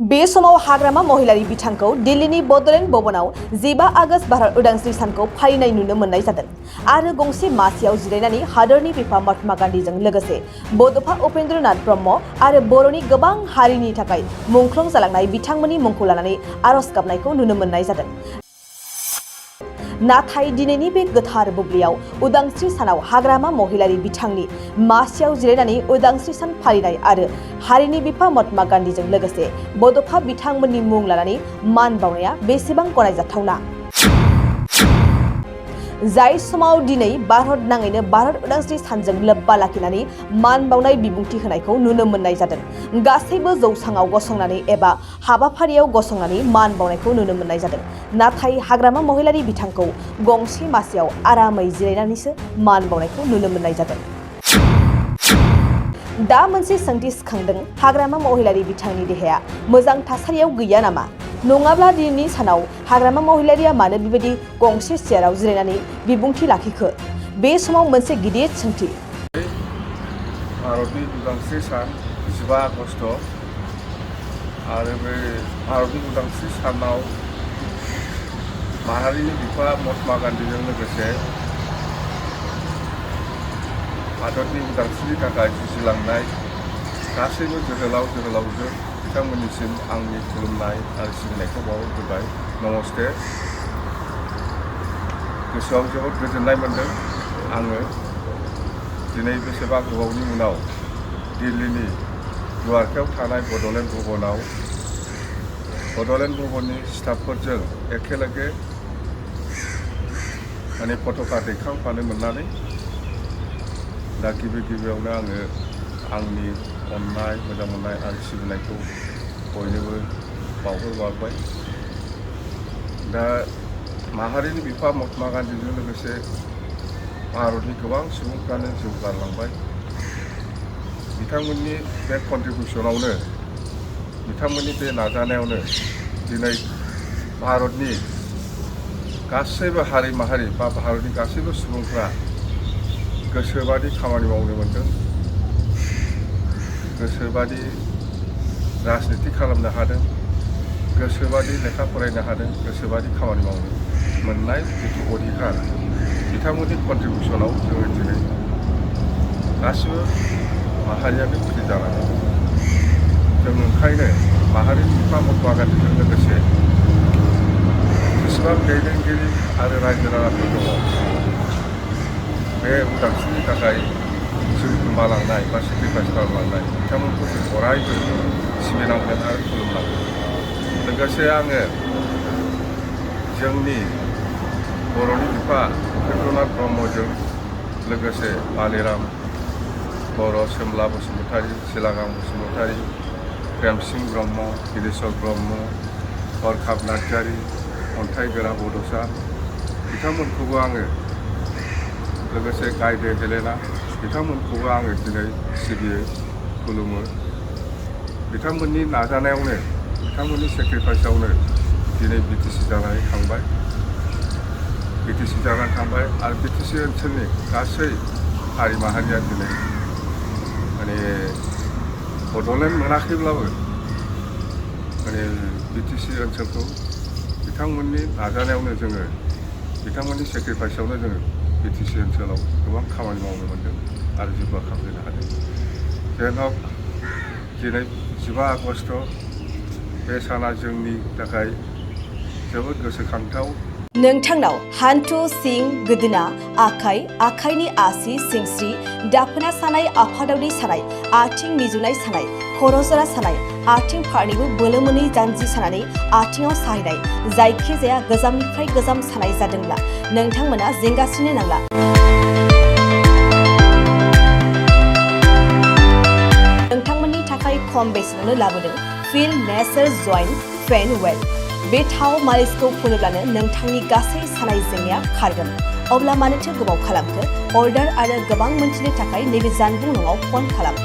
बे समाव हाग्रामा महिलारि बिथांखौ दिल्लीनि बडलेण्ड भवनाव 15 आगस्त भारत उदांस्रि सानखौ फालिनाय नुनो मोननाय जादों आरो गंसे मासियाव जिरायनानै हादरनि बिफा महात्मा गान्धीजों लोगोसे बड'फा उपेन्द्र नाथ ब्रह्म आरो बर'नि गोबां हारिनि थाखाय मुंख्लं जालांनाय बिथांमोननि मुंखौ लानानै आरज गाबनायखौ नुनो मोननाय जादों। नाथाय दिनैनि बे गोथार बुब्लियाव उदांस्रि सानाव हाग्रामा महिलारि बिथांनि मासियाव जिरायनानै उदांस्रि सान फालिनाय आरो हारिनि बिफा महात्मा गान्धीजों लोगोसे बड'फा बिथांमोननि मुं लानानै मान बावनाया बेसेबां गनायजाथावना। जाय समाव दिनै भारत नाङैनो भारत उदांस्रि सानजों लोब्बा लाखिनानै मान बावनाय बिबुंथि होनायखौ नुनो मोननाय जादों। गासैबो जौसाङाव गसंनानै एबा हाबाफारियाव गसंनानै मान बावनायखौ नुनो मोननाय जादों। नाथाय हाग्रामा महिलारि बिथांखौ गंसे मासियाव आरामै जिरायनानैसो मान बावनायखौ नुनो मोननाय जादों। दा मोनसे सोंथि सिखांदों, हाग्रामा महिलारि बिथांनि देहाया मोजां थासारियाव गैया नामा? नङाब्ला दिनैनि सानाव हाग्रामा महिलारिया मानो बेबायदि गंसे सियाराव जिरायनानै बिबुंथि लाखिखो? बे समाव मोनसे गिदिर सोंथि। भारतनि उदांस्रि सान 15 आगस्ट आरो बे भारतनि उदांस्रि सानाव माहारिनि बिफा महात्मा गान्धीजों लोगोसे हादरनि उदांस्रिनि थाखाय जुजिलांनाय गासैबो जोहोलावजो बिथांमोननिसिम आंनि खुलुमनाय आरो सिबिनायखौ बावहरग्रोबाय। नमस्ते। गोसोआव जोबोद गोजोननाय मोन्दों। आङो दिनै बेसेबा गोबावनि उनाव दिल्लीनि द्वारकायाव थानाय बडलेण्ड भवननि स्टाफफोरजों एखेलगे पताका दैखांफानो मोननानै दा गिबियावनो आङो आंनि अननाय, मोजां मोननाय आरो सिबिनायखौ बयनोबो बावहरबाय। दा माहारिनि बिफा महात्मा गान्धीजों लोगोसे भारतनि गोबां सुबुंफ्रानो जिउ गारलांबाय। बिथांमोननि बे कन्ट्रिबिउसनावनो, बिथांमोननि बे नाजानायावनो दिनै भारतनि गासैबो हारि माहारि बा भारतनि गासैबो सुबुंफ्रा गोसोबादि खामानि मावनो मोन्दों, गोसोबादि राजनिति खालामनो हादों, गोसोबादि लेखा फरायनो हादों, गोसोबादि खामानि मावनो मोननाय जिथु अधिकार, बिथांमोननि कन्ट्रिबिउसनाव जोङो दिनै गासिबो माहारियानो फ्रि जानानै दं। जों ओंखायनो माहारिनि बिफा महात्मा गान्धीजों लोगोसे जेसेबां दैदेनगिरि आरो रायजो राजाफोर दङ, बे उदांस्रिनि थाखाय जिउ गोमालांनाय बा सेक्रिफाइस खालामलांनाय बिथांमोनखौ जों अरायबो सिबिनांगोन आरो खुलुमनांगोन। लोगोसे आङो जोंनि बर'नि बिफा उपेन्द्र नाथ ब्रह्मजों लोगोसे बालिराम बर', सोमला बसुमतारी, सिलागां बसुमतारी, प्रेमसिं ब्रह्म, गिरीश्वर ब्रह्म, हरखाब नार्जारी, अन्थाइगोरा बड'सा बिथांमोनखौबो आङो लोगोसे गायदे हेलेना बिथांमोनखौबो आङो दिनै सिबियो, खुलुमो। बिथांमोननि नाजानायावनो, बिथांमोननि सेक्रिफाइसआवनो दिनै बिटिसि जानानै थांबाय आरो बिटिसि ओनसोलनि गासै हारि माहारिया दिनै बडलेण्ड मोनाखैब्लाबो बिटिसि ओनसोलखौ बिथांमोननि नाजानायावनो जोङो, बिथांमोननि सेक्रिफाइसआवनो जोङो बिटिसि ओनसोलाव गोबां खामानि मावनो मोन्दों आरो जौगाखांहोनो हादों। जेन'क दिनै 15 आगस्ट बे साना जोंनि थाखाय जोबोद गोसोखांथाव। नोंथांनाव हान्थु, सिं, गोदोना, आखाइनि आसि, सिंस्रि, दाफोना सानाय, आफादावदै सानाय, आथिं मिजुनाय सानाय, खर' जरा सानाय, आथिं फारनैबो बोलो मोनै जानजि सानानै आथिङाव साहैनाय, जायखिजाया गोजामनिफ्राय गोजाम सानाय जादोंब्ला नोंथांमोना जिंगासिनो नांला। नोंथांमोननि थाखाय खम बेसेनावनो लाबोदों फिल नेचार जइन्ट पेन वेल। बे थाव मालिसखौ फुनोब्लानो नोंथांनि गासै सानाय जेंनाया खारगोन। अब्ला मानोथो गोबाव खालामखो? अर्डार आरो गोबां मोनथिनो थाखाय नैबे जानबुं नङाव फन खालाम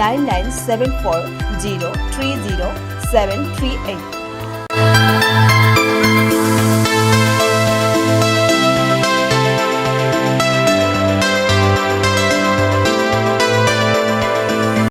9974030738।